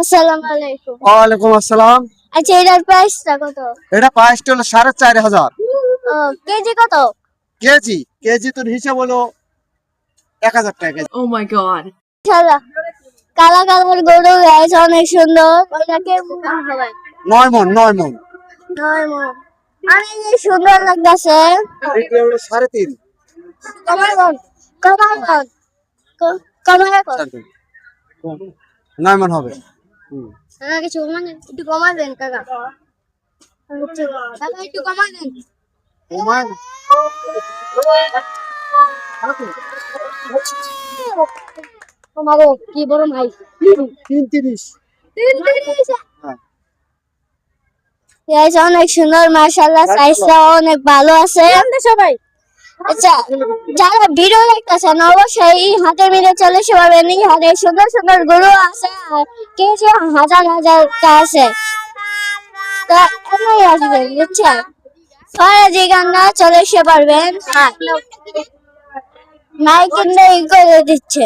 আসসালামু আলাইকুম। ওয়ালাইকুম আসসালাম। আচ্ছা, এটার প্রাইসটা কত? এটা প্রাইসটা হলো 4,500। কেজি কত? কেজি কেজি তোর হিসাব হলো 1,000 টাকা কেজি। Oh my god. ইনশাআল্লাহ। কালা কালার গরু গাইস, অনেক সুন্দর। ওটাকে হবে 9 মণ 9 মণ। অনেক সুন্দর লাগতেছে। এটা হলো 3.5। কমাই বল, কমাই বল, কমাই বল। 9 মণ হবে। কিছু মানে একটু কমাই দেন কাকা। কাকা একটু কমাই দেন। ওমান তোমারও কি বড় ভাই? 330। হ্যাঁ গাইস, অনেক সুন্দর, মাশাআল্লাহ। সাইজটা অনেক ভালো আছে সবাই। আচ্ছা, যারা ভিডিও দেখতেছেন অবশ্যই হাতের মিলে চলে পারবেন। এই হাতে সুন্দর সুন্দর গরু আছে, আর কেজি হাজার হাজার টা আছে। তো এমনই আসবেন, বুঝছেন? ফরাজি গান্না চলে পারবেন। নাই কিনলে করে দিচ্ছে।